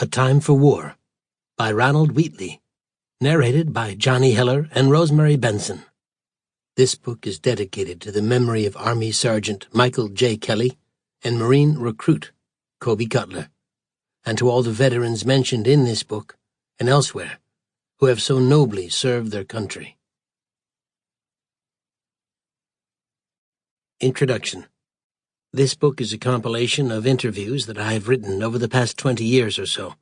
A Time for War by Ronald Wheatley, narrated by Johnny Heller and Rosemary Benson. This book is dedicated to the memory of Army Sergeant Michael J. Kelly and Marine recruit Kobe Cutler, and to all the veterans mentioned in this book and elsewhere who have so nobly served their country. Introduction. This book is a compilation of interviews that I have written over the past 20 years or so,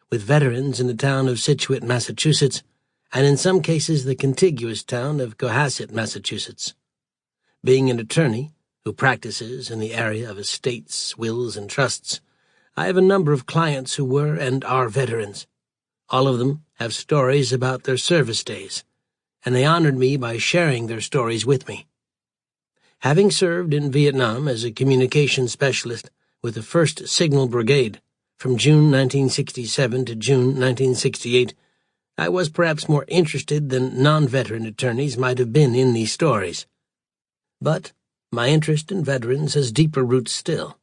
with veterans in the town of Scituate, Massachusetts, and in some cases the contiguous town of Cohasset, Massachusetts. Being an attorney who practices in the area of estates, wills, and trusts, I have a number of clients who were and are veterans. All of them have stories about their service days, and they honored me by sharing their stories with me. Having served in Vietnam as a communications specialist with the 1st Signal Brigade from June 1967 to June 1968, I was perhaps more interested than non-veteran attorneys might have been in these stories. But my interest in veterans has deeper roots still.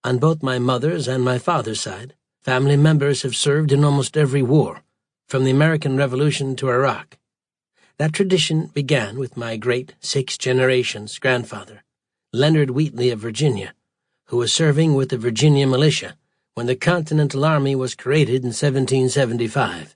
On both my mother's and my father's side, family members have served in almost every war, from the American Revolution to Iraq. That tradition began with my great 6 generations grandfather, Leonard Wheatley of Virginia, who was serving with the Virginia militia when the Continental Army was created in 1775.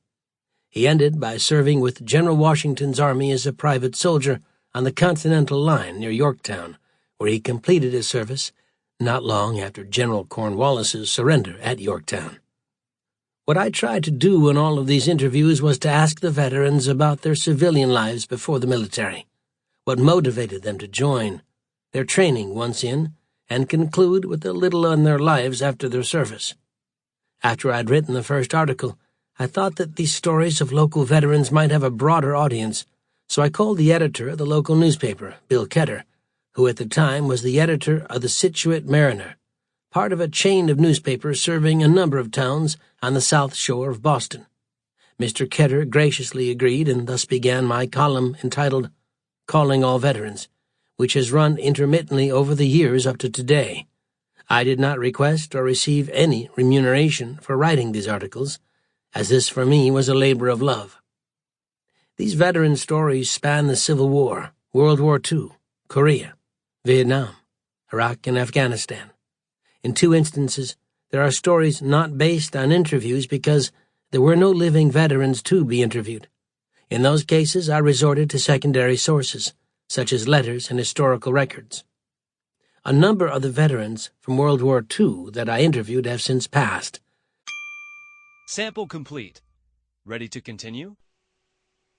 He ended by serving with General Washington's army as a private soldier on the Continental Line near Yorktown, where he completed his service not long after General Cornwallis's surrender at Yorktown. What I tried to do in all of these interviews was to ask the veterans about their civilian lives before the military, what motivated them to join, their training once in, and conclude with a little on their lives after their service. After I'd written the first article, I thought that these stories of local veterans might have a broader audience, so I called the editor of the local newspaper, Bill Ketter, who at the time was the editor of the Scituate Mariner, part of a chain of newspapers serving a number of towns on the south shore of Boston. Mr. Ketter graciously agreed, and thus began my column entitled Calling All Veterans, which has run intermittently over the years up to today. I did not request or receive any remuneration for writing these articles, as this for me was a labor of love. These veteran stories span the Civil War, World War II, Korea, Vietnam, Iraq, and Afghanistan. In 2 instances, there are stories not based on interviews because there were no living veterans to be interviewed. In those cases, I resorted to secondary sources, such as letters and historical records. A number of the veterans from World War II that I interviewed have since passed. Sample complete. Ready to continue?